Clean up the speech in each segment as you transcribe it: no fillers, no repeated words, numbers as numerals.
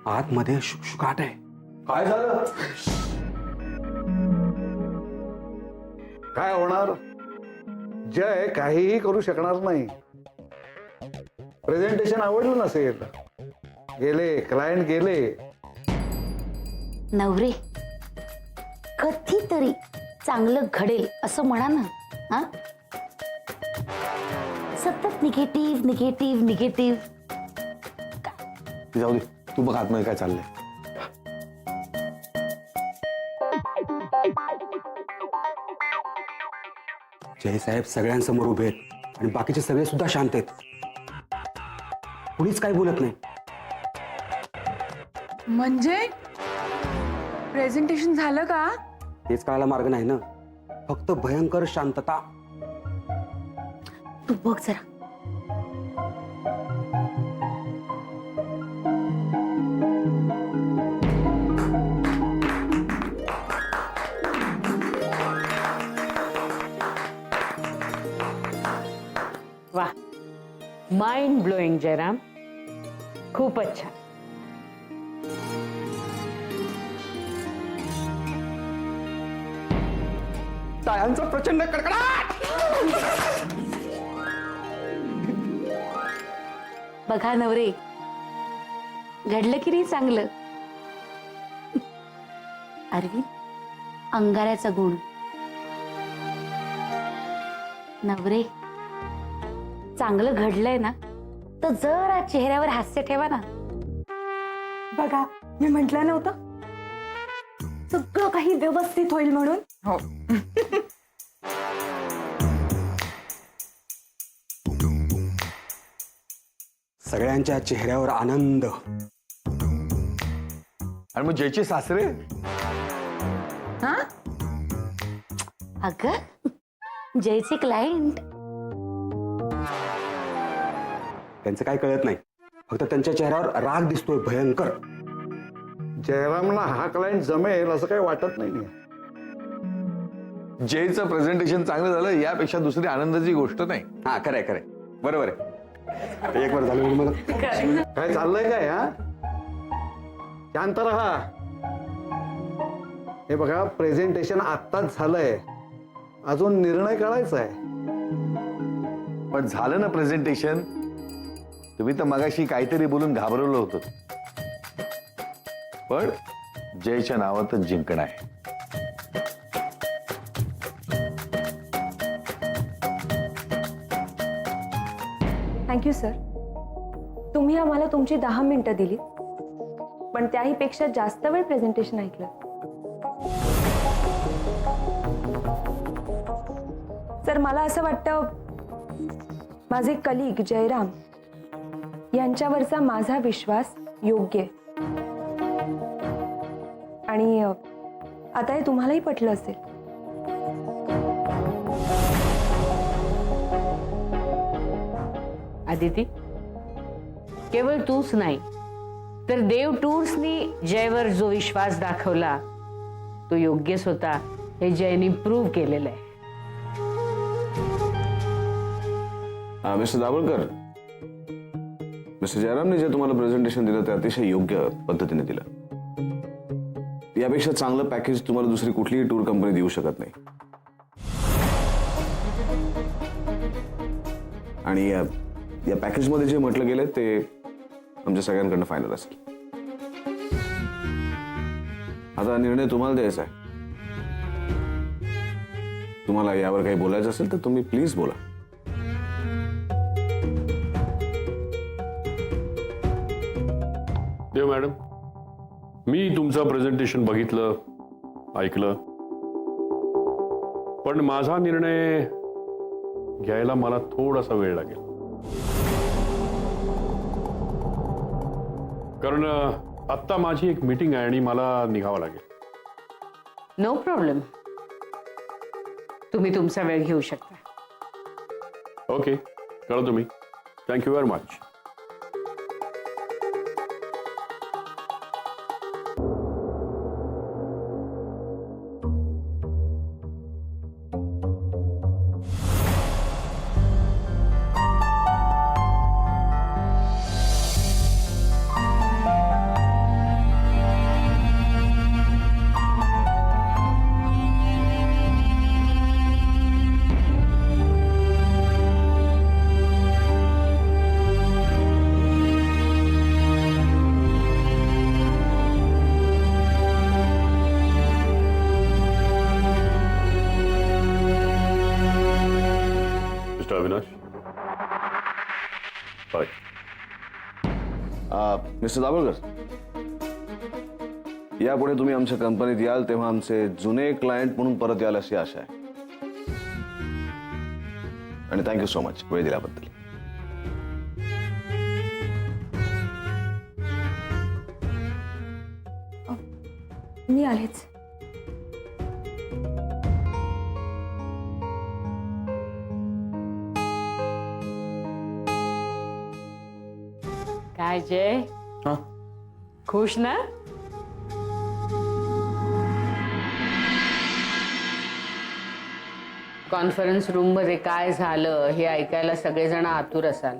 आतमध्ये शुकशुकाट आहे. काय झालं? काय होणार? जय काहीही करू शकणार नाही. प्रेझेंटेशन आवडलं नसेल, गेले क्लायंट गेले. नवरे कधीतरी चांगलं घडेल असं म्हणा ना. हा, सतत निगेटिव्ह निगेटिव्ह निगेटिव्ह. जाऊ दे, तू बघ आतमध्ये काय चाललंय. जयसाहेब सगळ्यांसमोर उभे आहेत आणि बाकीचे सगळे सुद्धा शांत आहेत. कुणीच काही बोलत नाही. म्हणजे प्रेझेंटेशन झालं का? तेच कळायला मार्ग नाही ना. फक्त भयंकर शांतता. तू बघ जरा. वाह, माइंड ब्लोइंग जयराम, खूपच छान. टाळ्यांचा प्रचंड कडकडाट. बघा नवरे, घडलं की नाही चांगलं? अरविंद, अंगाऱ्याचा गुण. नवरे, चांगलं घडलंय ना तर जरा चेहऱ्यावर हास्य ठेवा ना. बघा, मी म्हटलं नव्हतं सगळं काही व्यवस्थित होईल म्हणून. हो. सगळ्यांच्या चेहऱ्यावर आनंद. आणि मग जयचे सासरे? हा, अगं, जयचे क्लायंट. त्यांचं काय कळत नाही. फक्त त्यांच्या चेहऱ्यावर राग दिसतोय भयंकर. जयरामला हा क्लायंट जमेल असं काही वाटत नाही. जयचं प्रेझेंटेशन चांगलं झालं यापेक्षा दुसरी आनंदाची गोष्ट नाही. हा, खरंय खरंय, बरोबर आहे. एक वर झालं मला. काय चाललंय काय? हा, शांत रहा. हे बघा, प्रेझेंटेशन आत्ताच झालंय, अजून निर्णय करायचा आहे. पण झालं ना प्रेझेंटेशन. तुम्ही तर मगाशी काहीतरी बोलून घाबरवलं होतं. पण जयच्या नावातच जिंकणं आहे. Thank you sir. तुम्ही आम्हाला तुमची 10 मिनिटं दिली, पण त्याही पेक्षा जास्त वेळ प्रेझेंटेशन ऐकलं. सर, मला असं वाटतं माझे कलीग जयराम यांच्यावरचा माझा विश्वास योग्य आहे. आणि आता हे तुम्हालाही पटलं असेल. आदिती, केवळ तूच नाही तर देव टूर्सनी जयवर जो विश्वास दाखवला तो योग्यच होता हे जयनी प्रूव्ह केलेलं आहे. मिस्टर दाभोळकर, मिस्टर जयरामने जे तुम्हाला प्रेझेंटेशन दिलं ते अतिशय योग्य पद्धतीने दिलं. यापेक्षा चांगलं पॅकेज तुम्हाला दुसरी कुठलीही टूर कंपनी देऊ शकत नाही. आणि या पॅकेजमध्ये जे म्हटलं गेलं ते आमच्या सगळ्यांकडनं फायनल असेल. आता निर्णय तुम्हाला द्यायचा आहे. तुम्हाला यावर काही बोलायचं असेल तर तुम्ही प्लीज बोला. देव मॅडम, मी तुमचं प्रेझेंटेशन बघितलं, ऐकलं, पण माझा निर्णय घ्यायला मला थोडासा वेळ लागेल. कारण आत्ता माझी एक मीटिंग आहे आणि मला निघावं लागेल. नो प्रॉब्लेम, तुम्ही तुमचा वेळ घेऊ शकता. ओके, कळलं तुम्ही. Thank you very much. Mister Dabholkar, यापुढे तुम्ही आमच्या कंपनीत याल तेव्हा आमचे जुने क्लायंट म्हणून परत याल अशी आशा आहे. आणि थँक्यू सो मच वेळ दिल्याबद्दल. मी आलेच. काय जय, हा खुश ना? कॉन्फरन्स रूम मध्ये काय झालं हे ऐकायला सगळेजण आतुर असाल.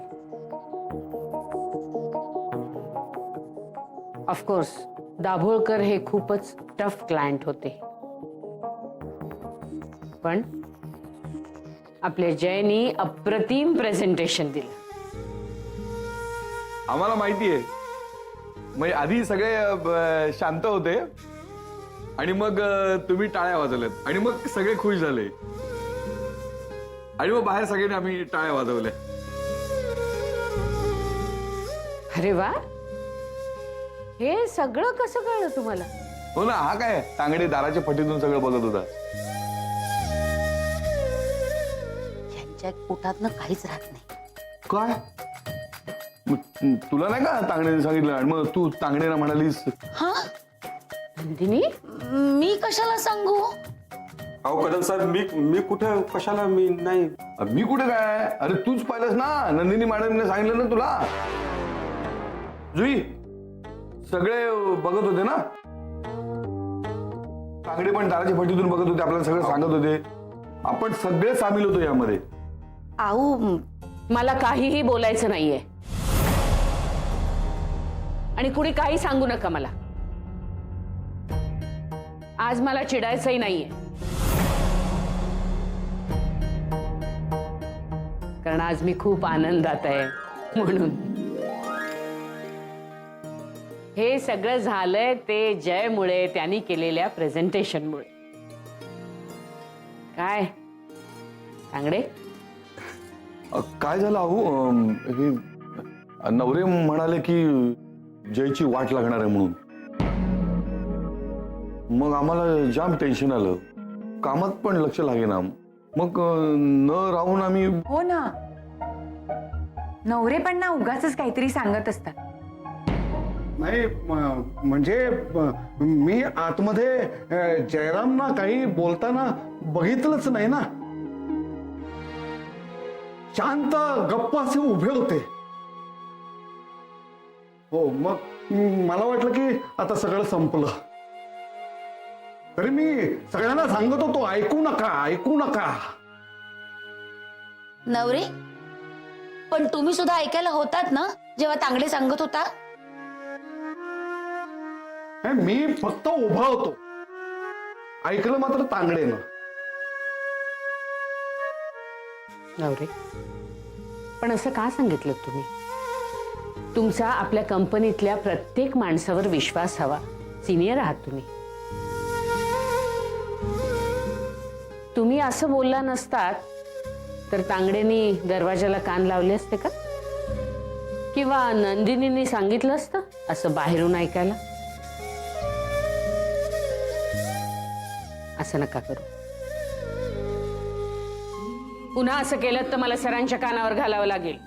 ऑफकोर्स दाभोळकर हे खूपच टफ क्लायंट होते, पण आपल्या जयनी अप्रतिम प्रेझेंटेशन दिलं. आम्हाला माहिती आहे. म्हणजे आधी सगळे शांत होते आणि मग तुम्ही टाळ्या वाजवल्यात आणि मग सगळे खुश झाले आणि मग बाहेर सगळ्यांनी आम्ही टाळ्या वाजवल्या. अरे वा, हे सगळं कसं कळलं तुम्हाला? हो ना, हा काय तांगडे दाराच्या फटीतून सगळं बघत होता. यांच्या पोटातनं काहीच राहत नाही. काय तुला नाही का तांगडेने सांगितलं आणि मग तू तांगडेला म्हणालीस? हा, नंदिनी, मी कशाला सांगू? अहो कदम साहेब, मी कुठे कशाला, मी नाही. मी कुठे काय? अरे तूच पाहिलंस ना, नंदिनी मॅडमने सांगितलं ना तुला. जुई, सगळे बघत होते ना, तांगडे पण दाराच्या फटीतून बघत होते, आपल्याला सगळं सांगत होते. आपण सगळे सामील होतो यामध्ये. आऊ, मला काहीही बोलायचं नाहीये आणि कुणी काही सांगू नका मला. आज मला चिडायचंही नाहीये, कारण आज मी खूप आनंदात आहे. म्हणून हे सगळं झालंय ते जयमुळे, त्यांनी केलेल्या प्रेझेंटेशनमुळे. काय तांगडे, काय झालं अहो? हे नवरे म्हणाले की जयची वाट लागणार आहे म्हणून. मग आम्हाला जाम टेन्शन आलं, कामात पण लक्ष लागेना. मग न राहून आम्ही. हो ना, नवरे पण ना उगाच काहीतरी सांगत असतात. नाही म्हणजे मी आतमध्ये जयरामना काही बोलताना बघितलंच नाही ना. शांत गप्प असे उभे होते. हो, मग मला वाटलं की आता सगळं संपलं. तरी मी सगळ्यांना सांगत होतो, ऐकू नका, ऐकू नका. नवरे, पण तुम्ही सुद्धा ऐकायला होतात ना जेव्हा तांगडे सांगत होता? मी फक्त उभा होतो, ऐकलं मात्र तांगडेनं. नवरे, पण असं का सांगितलं तुम्ही? तुमचा आपल्या कंपनीतल्या प्रत्येक माणसावर विश्वास हवा. सिनियर आहात तुम्ही. तुम्ही असं बोलला नसतात तर तांगडेनी दरवाजाला कान लावले असते का? किंवा नंदिनींनी सांगितलं असतं असं बाहेरून ऐकायला? असं नका करू. पुन्हा असं केलं तर मला सरांच्या कानावर घालावं लागेल.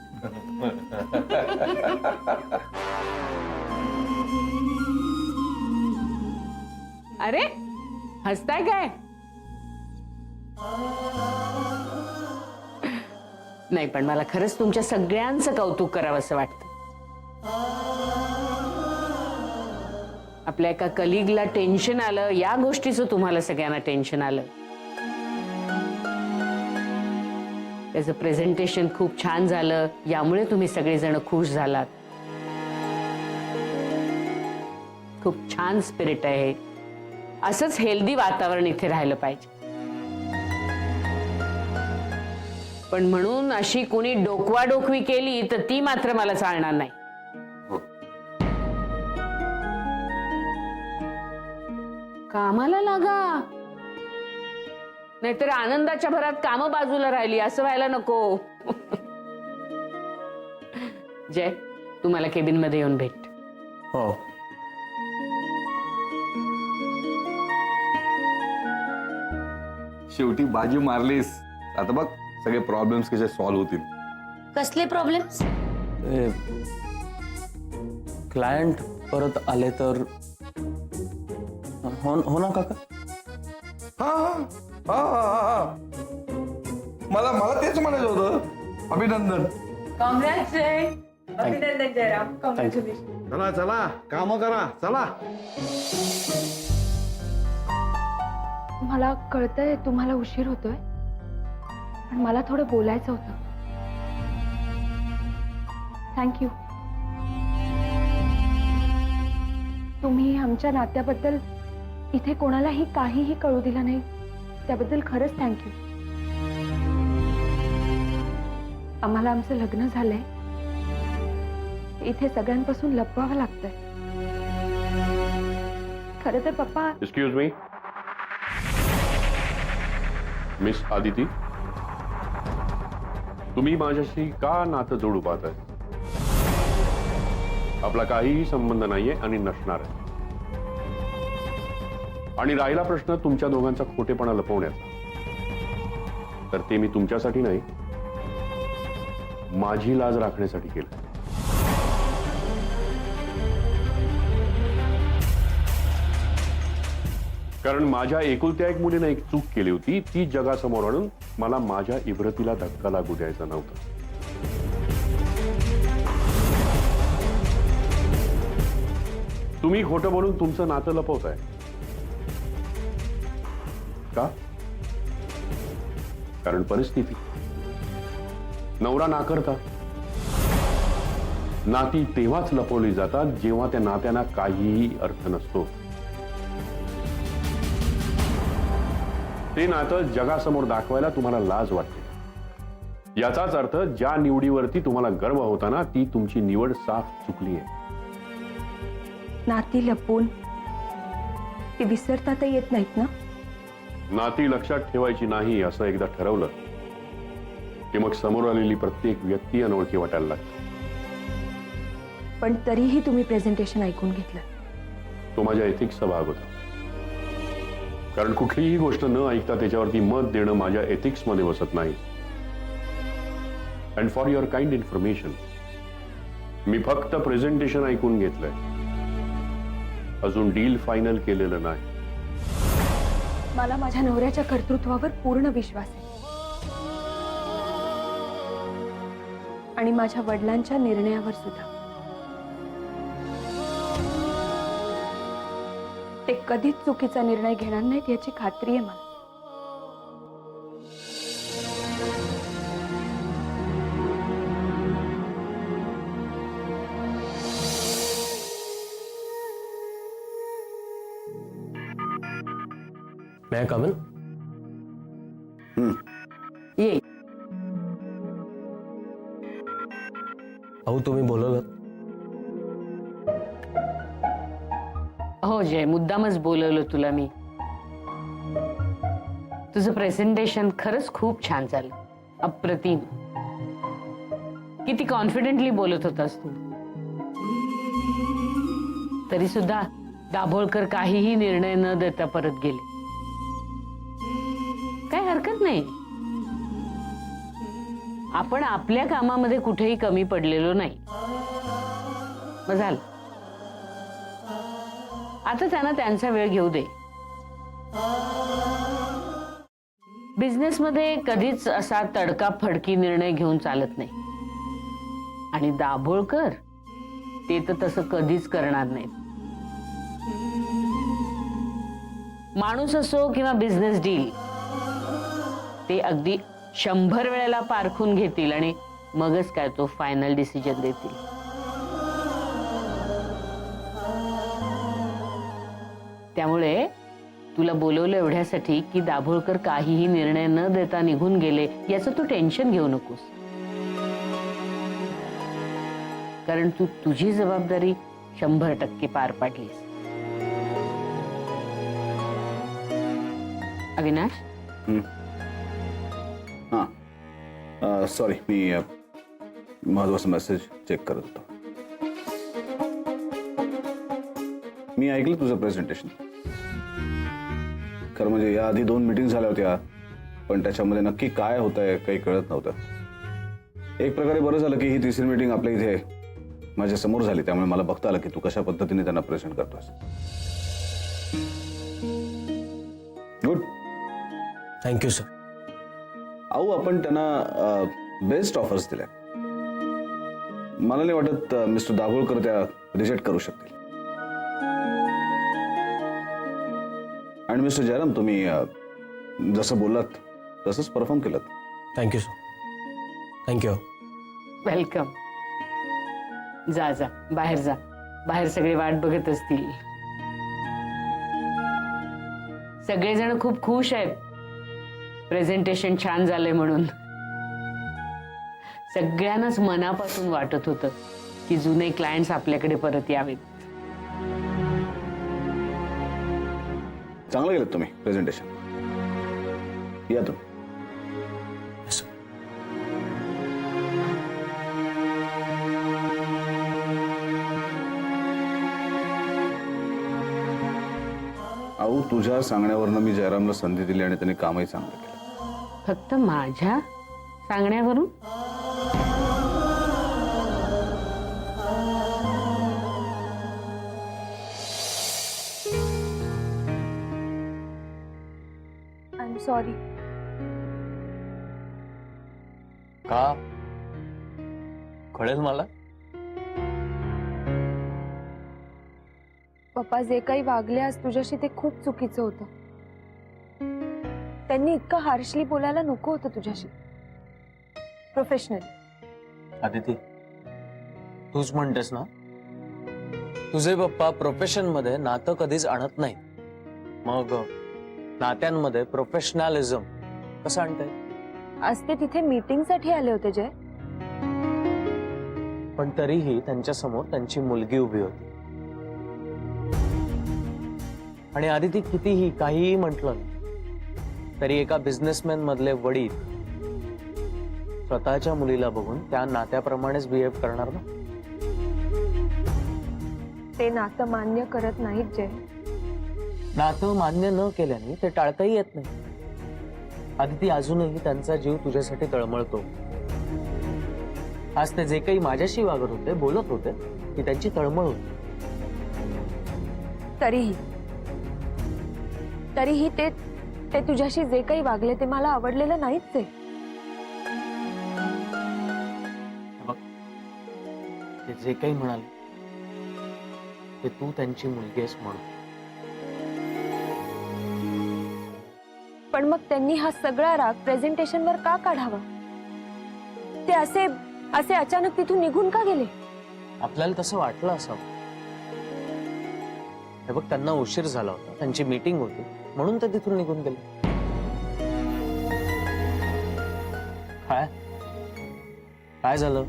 अरे हसताय काय? नाही, पण मला खरंच तुमच्या सगळ्यांचं कौतुक करावं असं वाटतं. आपल्या एका कलिगला टेन्शन आलं, या गोष्टीचं तुम्हाला सगळ्यांना टेन्शन आलं. त्याचं प्रेझेंटेशन खूप छान झालं, यामुळे तुम्ही सगळेजण खुश झालात. खूप छान स्पिरिट आहे. असंच हेल्दी वातावरण इथे राहिलं पाहिजे. पण म्हणून अशी कोणी डोकवाडोकवी केली तर ती मात्र मला चालणार नाही. कामाला लागा, नाहीतर आनंदाच्या भरात कामं बाजूला राहिली असं व्हायला नको. जय, तू मला केबिनमध्ये येऊन भेट. हो. शेवटी बाजी मारलीस. आता बघ सगळे प्रॉब्लेम्स कसे सॉल्व्ह होतील. कसले प्रॉब्लेम्स? क्लायंट परत आले तर हो ना काका? हा. मला तेच म्हणायचं होतं. अभिनंदन. अभिनंदन जयराम. कॉंग्रॅच्युलेशन. चला चला काम करा चला. मला कळतंय तुम्हाला उशीर होतोय, पण मला थोडं बोलायचं होतं. थँक्यू. तुम्ही आमच्या नात्याबद्दल इथे कोणालाही काहीही कळू दिलं नाही, त्याबद्दल खरंच थँक्यू. आम्हाला आमचं लग्न झालंय, इथे सगळ्यांपासून लपवावं लागतंय. खरं तर पप्पा. एक्सक्यूज मी, मिस आदिती, तुम्ही माझ्याशी का नातं जोडू पाहताय? आपला काहीही संबंध नाहीये आणि नसणार आहे. आणि राहिला प्रश्न तुमच्या दोघांचा खोटेपणा लपवण्याचा, तर ते मी तुमच्यासाठी नाही, माझी लाज राखण्यासाठी केलं. कारण माझ्या एकुलत्या एक मुलीने एक चूक केली होती, ती जगासमोर आणून मला माझ्या इब्रतीला धक्का लागू द्यायचा नव्हता. तुम्ही खोटं बोलून तुमचं नातं लपवताय का? कारण परिस्थिती. नवरा नाकारता. नाती तेव्हाच लपवली जातात जेव्हा त्या नात्यांना काहीही अर्थ नसतो. ते नातं जगासमोर दाखवायला तुम्हाला लाज वाटते. याचाच अर्थ ज्या निवडीवरती तुम्हाला गर्व होता ना, ती तुमची निवड साफ चुकली आहे. नाती लपवून ती विसरता तर येत नाहीत ना? नाती लक्षात ठेवायची नाही असं एकदा ठरवलं की मग समोर आलेली प्रत्येक व्यक्ती अनोळखी वाटायला लागते. पण तरीही तुम्ही प्रेझेंटेशन ऐकून घेतलं. तो माझ्या एथिक्सचा भाग होता. कारण कुठलीही गोष्ट न ऐकता त्याच्यावरती मत देणं माझ्या एथिक्स मध्ये बसत नाही. And for your kind information, मी फक्त प्रेझेंटेशन ऐकून घेतलंय, अजून डील फायनल केलेलं नाही. मला माझ्या नवऱ्याच्या कर्तृत्वावर पूर्ण विश्वास आहे आणि माझ्या वडिलांच्या निर्णयावर सुद्धा. ते कधीच चुकीचा निर्णय घेणार नाहीत याची खात्री आहे मला. मैं कमल ये. अहो तुम्ही बोलवलं. हो जय, मुद्दामच बोलवलं तुला मी. तुझं प्रेझेंटेशन खरंच खूप छान झालं. अप्रतिम. किती कॉन्फिडेंटली बोलत होतास तू. तरी सुद्धा दाभोळकर काहीही निर्णय न देता परत गेले. काय हरकत नाही. आपण आपल्या कामामध्ये कुठेही कमी पडलेलो नाही. मग झालं, आता त्यांना त्यांचा वेळ घेऊ दे. बिझनेसमध्ये कधीच असा तडकाफडकी निर्णय घेऊन चालत नाही. आणि दाभोळकर ते तर तसं कधीच करणार नाहीत. माणूस असो किंवा बिझनेस डील, ते अगदी 100 वेळेला पारखून घेतील आणि मगच काय तो फायनल डिसिजन देतील. त्यामुळे तुला बोलवलं एवढ्यासाठी की दाभोळकर काहीही निर्णय न देता निघून गेले याचं तू टेन्शन घेऊ नकोस. कारण तू तुझी जबाबदारी 100% पार पाडलीस. अविनाश, हां सॉरी, मी महत्वाचा मेसेज चेक करत होतो. मी ऐकलं तुझं प्रेझेंटेशन. खरं म्हणजे या आधी 2 मीटिंग झाल्या होत्या, पण त्याच्यामध्ये नक्की काय होत आहे काही कळत नव्हतं. एक प्रकारे बरं झालं की ही तिसरी मीटिंग आपल्या इथे माझ्या समोर झाली, त्यामुळे मला बघता आलं की तू कशा पद्धतीने त्यांना प्रेझेंट करतोस. गुड. Thank you sir. अहो, आपण त्यांना बेस्ट ऑफर्स दिल्या. मला नाही वाटत मिस्टर दाभोळकर त्या रिजेक्ट करू शकतील. आणि मिस्टर जयराम, तुम्ही जसं बोललात तसंच परफॉर्म केलं. Thank you sir. थँक्यू. वेलकम. जा जा, बाहेर जा. बाहेर सगळे वाट बघत असतील. सगळेजण खूप खुश आहेत प्रेझेंटेशन छान झालंय म्हणून. सगळ्यांनाच मनापासून वाटत होतं की जुने क्लायंट्स आपल्याकडे परत यावेत. चांगलं केलं तुम्ही प्रेझेंटेशन. या तुम्ही. अहो, तुझ्या सांगण्यावरनं मी जयरामला संधी दिली आणि त्याने कामही चांगलं केलं. फक्त माझ्या सांगण्यावरून? I am sorry. का? कळेल मला. पप्पा, जे काही वागले आज तुझ्याशी ते खूप चुकीचं होतं. त्यांनी इतकं हार्शली बोलायला नको होतं तुझ्याशी. प्रोफेशनल. आदिती, तूच म्हणतेस ना, तुझे पप्पा प्रोफेशन मध्ये नातं कधीच आणत नाही. मग नात्यांमध्ये प्रोफेशनॅलिझम कसं आणताय? आज ते तिथे मीटिंग साठी आले होते जय. पण तरीही त्यांच्या समोर त्यांची मुलगी उभी होती. आणि आदिती, कितीही काहीही म्हटलं तरी एका बिझनेसमॅन मधले वडील स्वतःच्या मुलीला बघून त्या नात्याप्रमाणेच बिहेव करणार ना. ते नातं मान्य करत नाहीत जय. नातं मान्य न केल्याने ते टाळताही येत नाही. आदिती, अजूनही त्यांचा जीव तुझ्यासाठी तळमळतो. आज ते जे काही माझ्याशी वागत होते, बोलत होते, ती त्यांची तळमळ होती. तरीही ते तुझ्याशी जे काही वागले ते मला आवडलेलं नाहीच आहे. बघ, ते जे काही म्हणाले ते तू त्यांची मुलगी आहेस म्हणून. पण मग त्यांनी हा सगळा राग प्रेझेंटेशनवर का काढावा? ते असे अचानक तिथून निघून का गेले? आपल्याला तसं वाटलं असावं. हे बघ, त्यांना उशीर झाला होता, त्यांची मीटिंग होती, म्हणून ते तिथून निघून गेले. काय झालं?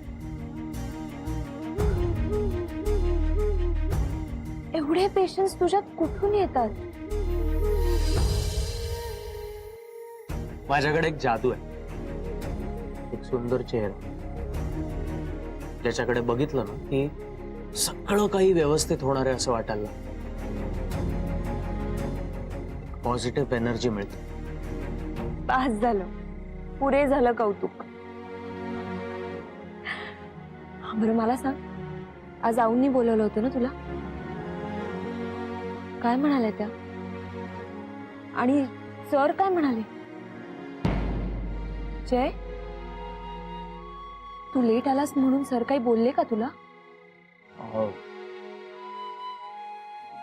एवढे पेशन्स तुझ्यात कुठून येतात? माझ्याकडे एक जादू आहे. एक सुंदर चेहरा, ज्याच्याकडे बघितलं ना की सगळं काही व्यवस्थित होणार आहे असं वाटायला. पॉझिटिव्ह एनर्जी मिळते. पास झालं, पुरे झालं कौतुक. बरं मला सांग, आज आऊंनी बोलवलं होतं ना तुला? काय म्हणाल्या त्या? आणि सर काय म्हणाले? जय, तू लेट आलास म्हणून सर काही बोलले का तुला?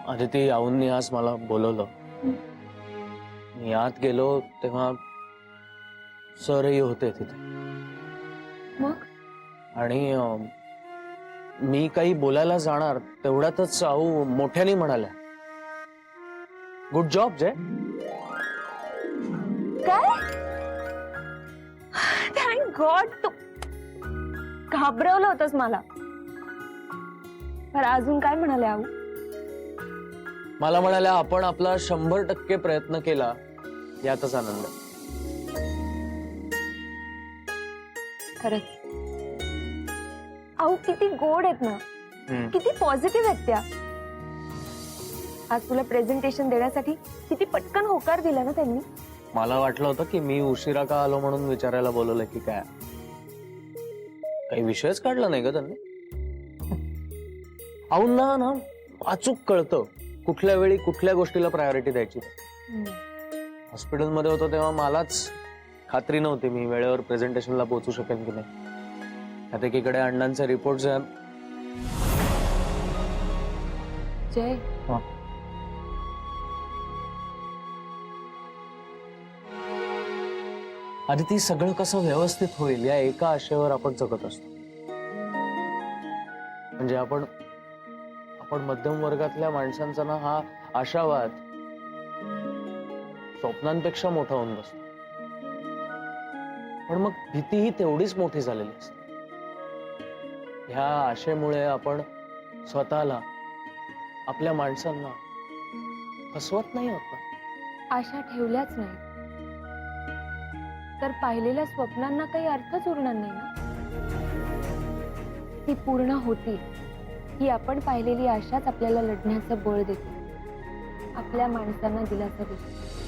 आदिती, आऊंनी आज मला बोलवलं. मी आत गेलो तेव्हा सरही होते तिथे. मग? आणि मी काही बोलायला जाणार तेवढ्यातच आऊ मोठ्याने म्हणाल्या, गुड जॉब जय. काय? थँक गॉड, तू घाबरवलं होतंस मला. पण अजून काय म्हणाले आऊ? मला म्हणाल्या, आपण आपला 100% प्रयत्न केला यातच आनंद. खरंच आऊ किती गोड आहेत ना, किती पॉझिटिव्ह आहेत त्या. आज तुला प्रेझेंटेशन देण्यासाठी किती पटकन होकार दिला ना त्यांनी. मला वाटलं होतं की मी उशिरा का आलो म्हणून विचारायला बोलवलं की काय. काही विषयच काढला नाही का त्यांनी. अहो ना अचूक कळतं कुठल्या वेळी कुठल्या गोष्टीला प्रायोरिटी द्यायची. हॉस्पिटलमध्ये होतो तेव्हा मलाच खात्री नव्हती मी वेळेवर प्रेझेंटेशनला पोहोचू शकेन की नाही. आता एकीकडे अण्णांचे रिपोर्ट्स आहेत. जय, आणि ती सगळं कसं व्यवस्थित होईल या एका आशेवर आपण जगत असतो. म्हणजे आपण मध्यम वर्गातल्या माणसांचा ना हा आशावाद स्वप्नांपेक्षा मोठा होऊन बसतो. पण मग भीतीही तेवढीच मोठी झालेली असते. ह्या आशेमुळे आपण स्वतःला आपल्या माणसांना फसवत नाही होत ना. आशा ठेवल्याच नाही तर पाहिलेल्या स्वप्नांना काही अर्थच उरणार नाही ना. ती पूर्ण होती ही आपण पाहिलेली आशाच आपल्याला लढण्याचं बळ देते, आपल्या माणसांना दिलासा देते.